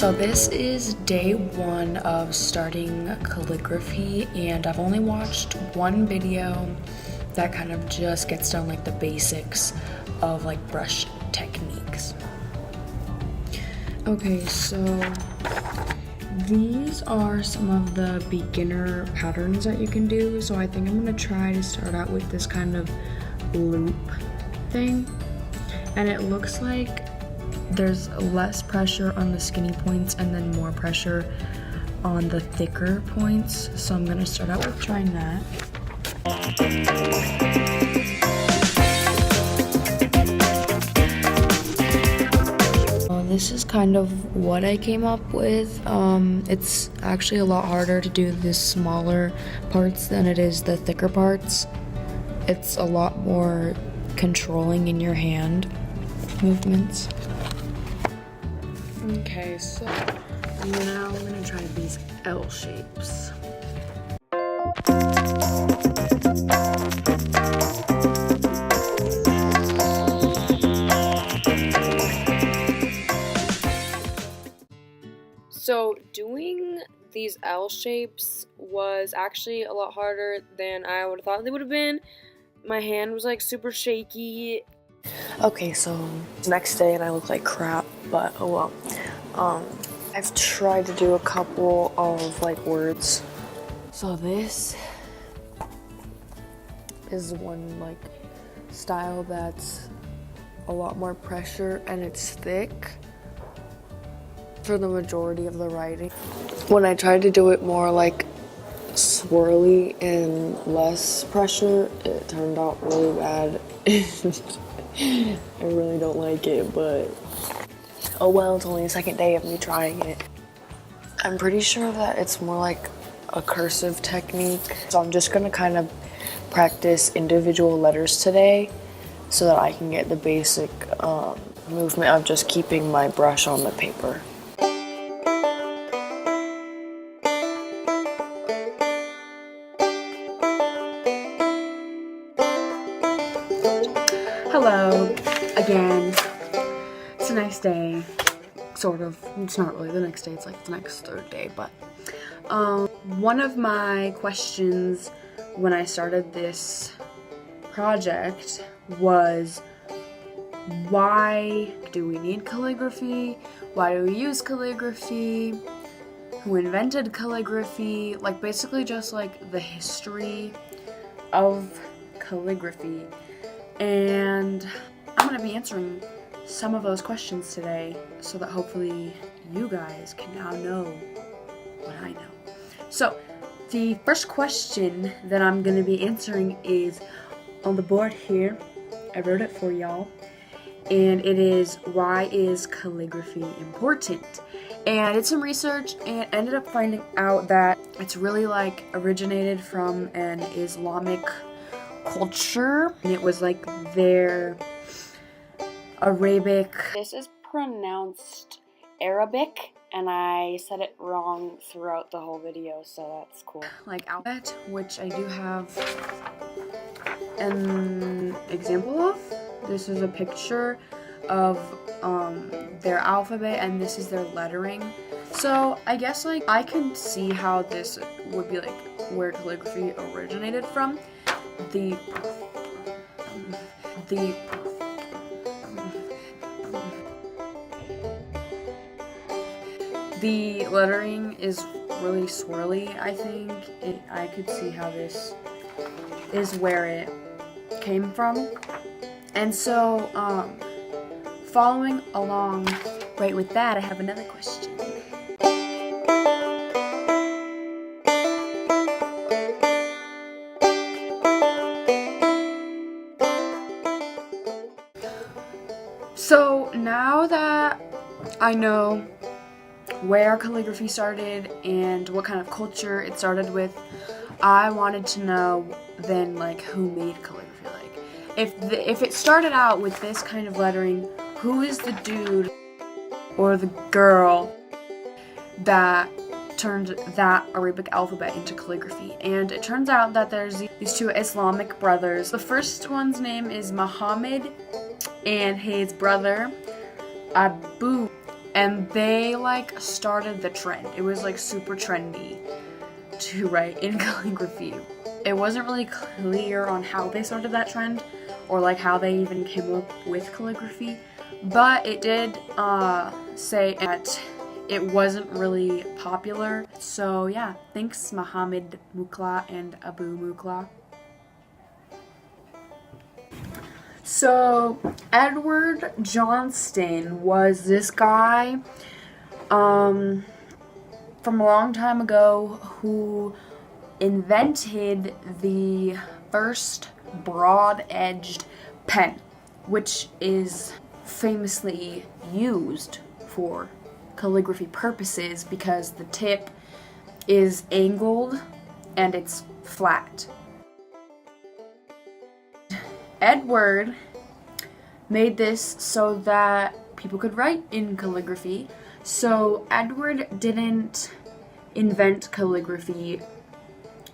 So this is day one of starting calligraphy, and I've only watched one video that kind of just gets down like the basics of like brush techniques. Okay, so these are some of the beginner patterns that you can do. So I think I'm gonna try to start out with this kind of loop thing, and it looks like there's less pressure on the skinny points and then more pressure on the thicker points. So I'm gonna start out with trying that. This is kind of what I came up with. It's actually a lot harder to do the smaller parts than it is the thicker parts. It's a lot more controlling in your hand movements. Okay, so now I'm gonna try these L shapes. So doing these L shapes was actually a lot harder than I would have thought they would have been. My hand was like super shaky. Okay, so it's the next day and I look like crap, but oh well. I've tried to do a couple of like words. So this is one like style that's a lot more pressure and it's thick for the majority of the writing. When I tried to do it more like swirly and less pressure, it turned out really bad. I really don't like it, but oh well, it's only the second day of me trying it. I'm pretty sure that it's more like a cursive technique. So I'm just gonna kind of practice individual letters today so that I can get the basic movement of just keeping my brush on the paper. Hello, again. It's a nice day, sort of. It's not really the next day, it's like the next third day, but one of my questions when I started this project was, why do we need calligraphy? Why do we use calligraphy? Who invented calligraphy? Like basically just like the history of calligraphy. And I'm going to be answering some of those questions today so that hopefully you guys can now know what I know. So the first question that I'm going to be answering is on the board here. I wrote it for y'all. And it is, why is calligraphy important? And I did some research and ended up finding out that it's really like originated from an Islamic culture, and it was like their Arabic. This is pronounced Arabic, and I said it wrong throughout the whole video, so that's cool. Like alphabet, which I do have an example of. This is a picture of their alphabet, and this is their lettering. So I guess like I can see how this would be like where calligraphy originated from. The lettering is really swirly, I think. I could see how this is where it came from. And so, following along right with that, I have another question. So now that I know where calligraphy started and what kind of culture it started with, I wanted to know then like who made calligraphy. Like if it started out with this kind of lettering, who is the dude or the girl that turned that Arabic alphabet into calligraphy? And it turns out that there's these two Islamic brothers. The first one's name is Muhammad, and his brother Abu and they like started the trend. It was like super trendy to write in calligraphy. It wasn't really clear on how they started that trend or like how they even came up with calligraphy, but it did say that it wasn't really popular. So yeah, thanks Muhammad Mukla and Abu Mukla. So Edward Johnston was this guy from a long time ago who invented the first broad-edged pen, which is famously used for calligraphy purposes because the tip is angled and it's flat. Edward made this so that people could write in calligraphy. So Edward didn't invent calligraphy,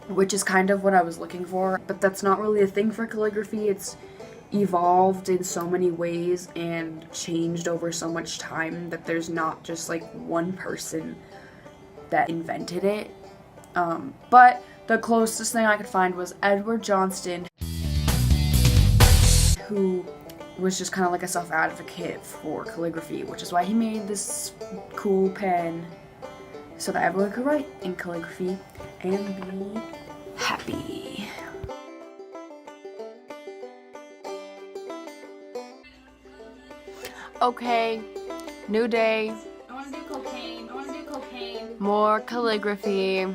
which is kind of what I was looking for, but that's not really a thing for calligraphy. It's evolved in so many ways and changed over so much time that there's not just like one person that invented it. But the closest thing I could find was Edward Johnston, who was just kind of like a self-advocate for calligraphy, which is why he made this cool pen so that everyone could write in calligraphy and be happy. Okay, new day. I want to do cocaine. More calligraphy.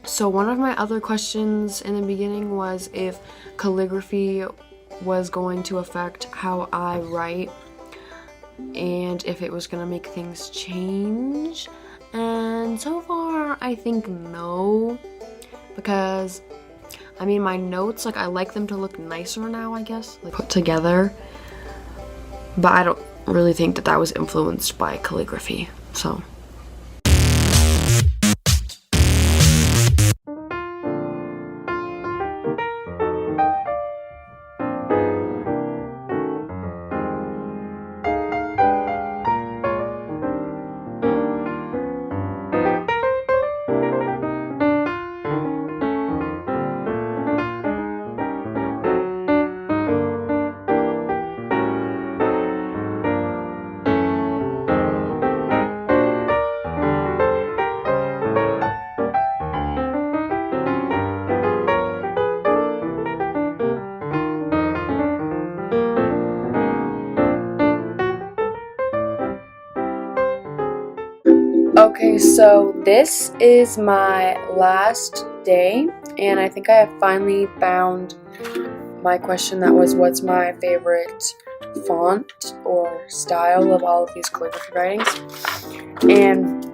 So one of my other questions in the beginning was if calligraphy was going to affect how I write and if it was going to make things change. And so far I think no, because I mean my notes, like I like them to look nicer now, I guess, like put together, but I don't really think that that was influenced by calligraphy, so. Okay, so this is my last day, and I think I have finally found my question that was what's my favorite font or style of all of these calligraphy writings. And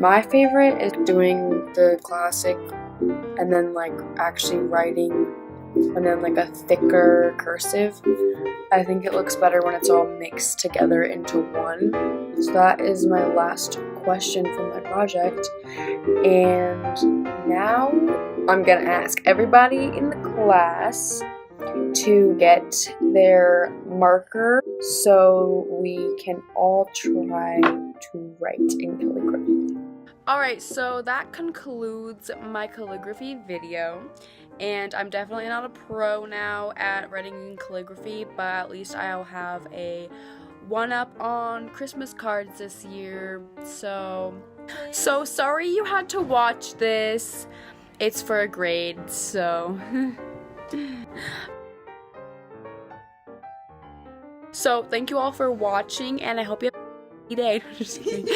my favorite is doing the classic and then like actually writing and then like a thicker cursive. I think it looks better when it's all mixed together into one. So that is my last question from my project, and now I'm gonna ask everybody in the class to get their marker so we can all try to write in calligraphy. Alright, so that concludes my calligraphy video, and I'm definitely not a pro now at writing in calligraphy, but at least I'll have a one-up on Christmas cards this year. So sorry you had to watch this. It's for a grade, so so thank you all for watching, and I hope you have a day. Just kidding.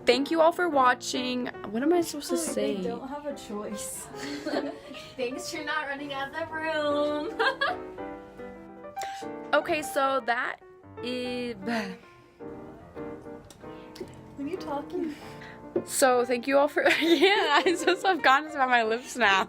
Thank you all for watching. What am I supposed to say? They don't have a choice. Thanks for not running out of the room. Okay, so that is... What are you talking? So thank you all for... Yeah, I'm so self-conscious about my lips now.